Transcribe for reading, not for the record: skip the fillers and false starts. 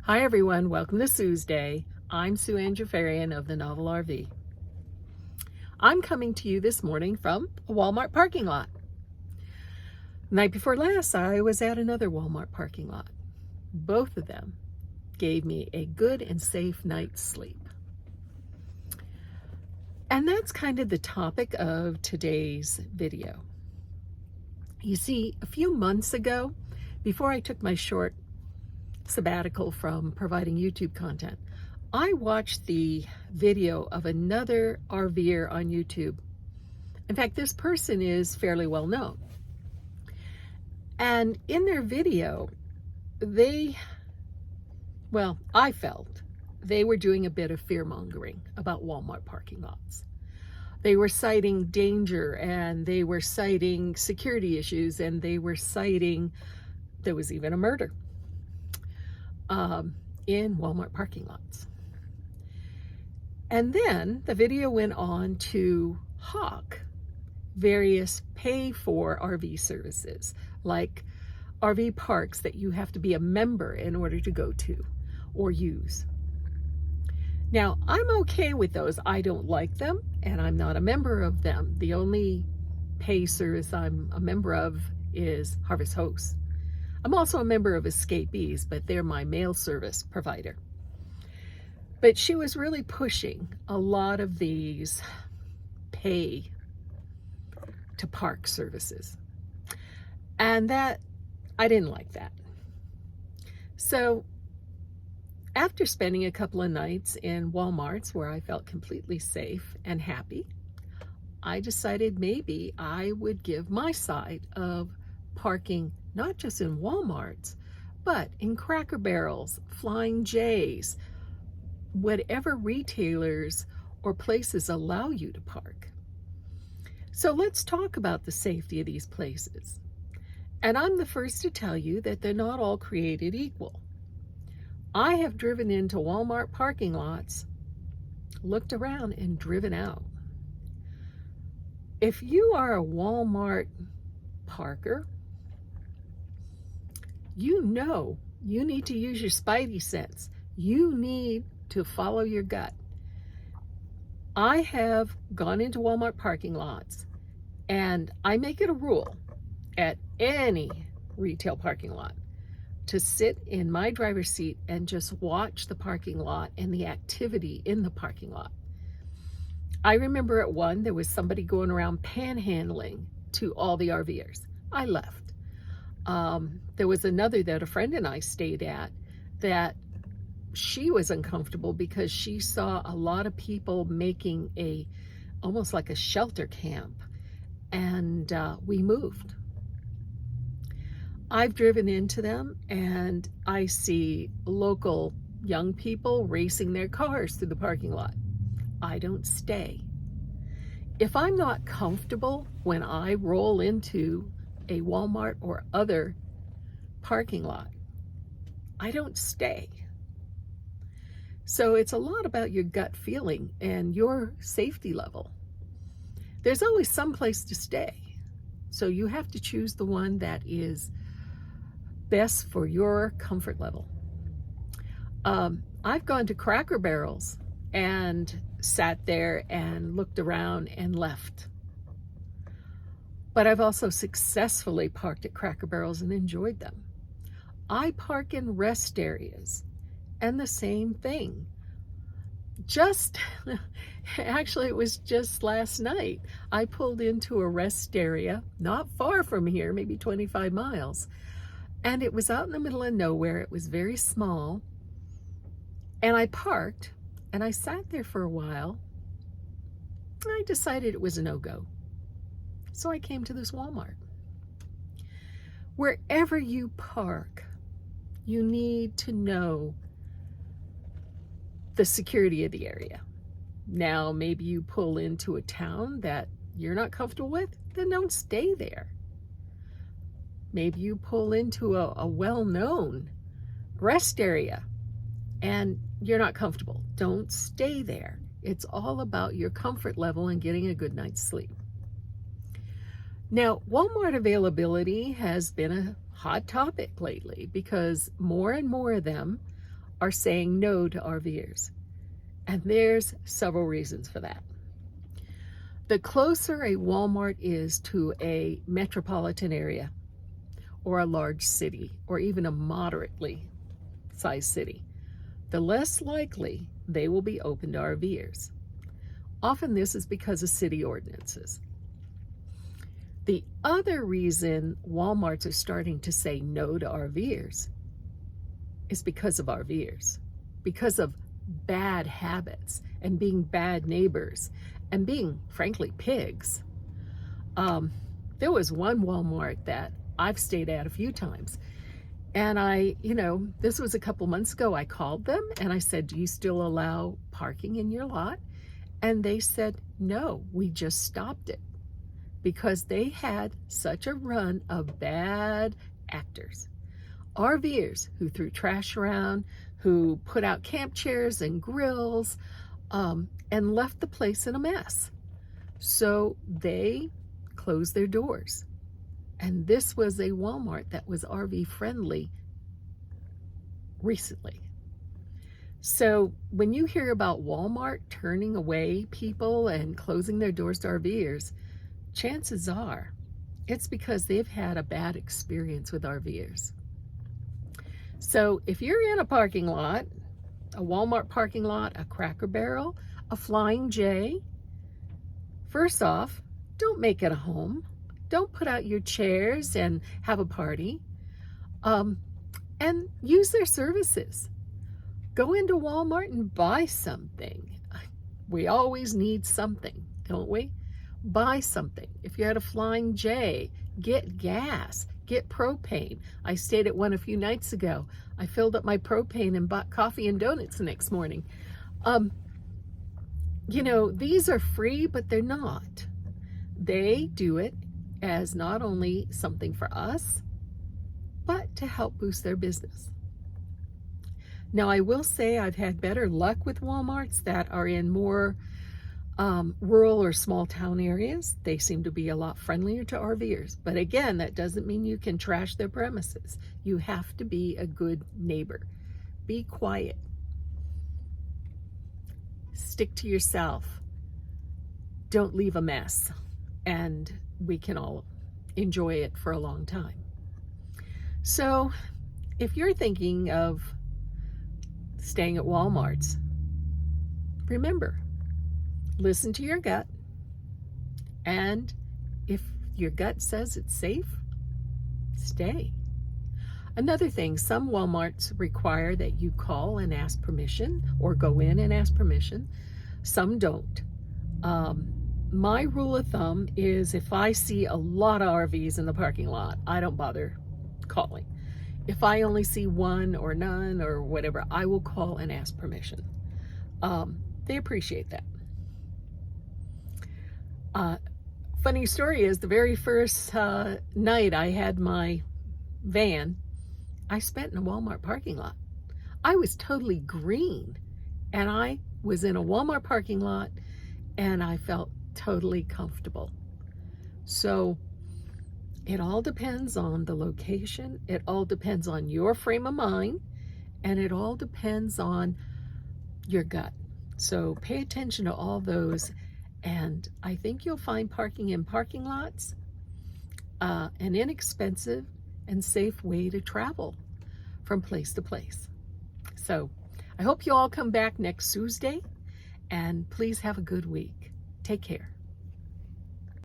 Hi everyone, welcome to Sue's Day. I'm Sue Ann Jafarian of the Novel RV. I'm coming to you this morning from a Walmart parking lot. Night before last, I was at another Walmart parking lot. Both of them gave me a good and safe night's sleep. And that's kind of the topic of today's video. You see, a few months ago, before I took my short sabbatical from providing YouTube content, I watched the video of another RVer on YouTube. In fact, this person is fairly well known. And in their video, I felt they were doing a bit of fear-mongering about Walmart parking lots. They were citing danger, and they were citing security issues, and they were citing there was even a murder in Walmart parking lots. And then the video went on to hawk various pay-for RV services, like RV parks that you have to be a member in order to go to or use. Now, I'm okay with those. I don't like them, and I'm not a member of them. The only pay service I'm a member of is Harvest Host. I'm also a member of Escapees, but they're my mail service provider. But she was really pushing a lot of these pay to park services. And that, I didn't like that. So after spending a couple of nights in Walmarts where I felt completely safe and happy, I decided maybe I would give my side of parking not just in Walmarts, but in Cracker Barrels, Flying J's, whatever retailers or places allow you to park. So let's talk about the safety of these places. And I'm the first to tell you that they're not all created equal. I have driven into Walmart parking lots, looked around, and driven out. If you are a Walmart parker, you know you need to use your spidey sense. You need to follow your gut. I have gone into Walmart parking lots, and I make it a rule at any retail parking lot to sit in my driver's seat and just watch the parking lot and the activity in the parking lot. I remember at one, there was somebody going around panhandling to all the RVers. I left. There was another that a friend and I stayed at that she was uncomfortable because she saw a lot of people making almost like a shelter camp, and we moved. I've driven into them, and I see local young people racing their cars through the parking lot. I don't stay. If I'm not comfortable when I roll into a Walmart or other parking lot, I don't stay. So it's a lot about your gut feeling and your safety level. There's always some place to stay, so you have to choose the one that is best for your comfort level. I've gone to Cracker Barrels and sat there and looked around and left. But I've also successfully parked at Cracker Barrels and enjoyed them. I park in rest areas, and the same thing. Actually, it was just last night. I pulled into a rest area not far from here, maybe 25 miles. And it was out in the middle of nowhere. It was very small. And I parked, and I sat there for a while. I decided it was a no-go. So I came to this Walmart. Wherever you park, you need to know the security of the area. Now, maybe you pull into a town that you're not comfortable with, then don't stay there. Maybe you pull into a well-known rest area and you're not comfortable. Don't stay there. It's all about your comfort level and getting a good night's sleep. Now, Walmart availability has been a hot topic lately because more and more of them are saying no to RVers. And there's several reasons for that. The closer a Walmart is to a metropolitan area or a large city or even a moderately sized city, the less likely they will be open to RVers. Often this is because of city ordinances. The other reason Walmarts are starting to say no to RVers is because of RVers, because of bad habits and being bad neighbors and being, frankly, pigs. There was one Walmart that I've stayed at a few times, and this was a couple months ago. I called them and I said, do you still allow parking in your lot? And they said, no, we just stopped it, because they had such a run of bad actors. RVers who threw trash around, who put out camp chairs and grills, and left the place in a mess. So they closed their doors. And this was a Walmart that was RV friendly recently. So when you hear about Walmart turning away people and closing their doors to RVers, chances are it's because they've had a bad experience with RVers. So if you're in a parking lot, a Walmart parking lot, a Cracker Barrel, a Flying J, first off, don't make it a home. Don't put out your chairs and have a party. And use their services. Go into Walmart and buy something. We always need something, don't we? Buy something. If you're at a Flying J, get gas, get propane. I stayed at one a few nights ago. I filled up my propane and bought coffee and donuts the next morning. These are free, but they're not. They do it as not only something for us, but to help boost their business. Now, I will say I've had better luck with Walmarts that are in more rural or small town areas. They seem to be a lot friendlier to RVers. But again, that doesn't mean you can trash their premises. You have to be a good neighbor. Be quiet. Stick to yourself. Don't leave a mess. And we can all enjoy it for a long time. So if you're thinking of staying at Walmart's, remember, listen to your gut, and if your gut says it's safe, stay. Another thing, some Walmarts require that you call and ask permission or go in and ask permission. Some don't. My rule of thumb is if I see a lot of RVs in the parking lot, I don't bother calling. If I only see one or none or whatever, I will call and ask permission. They appreciate that. Funny story is the very first night I had my van, I spent in a Walmart parking lot. I was totally green, and I was in a Walmart parking lot, and I felt totally comfortable. So it all depends on the location, it all depends on your frame of mind, and it all depends on your gut. So pay attention to all those, and I think you'll find parking in parking lots an inexpensive and safe way to travel from place to place. So I hope you all come back next Tuesday, and please have a good week. Take care.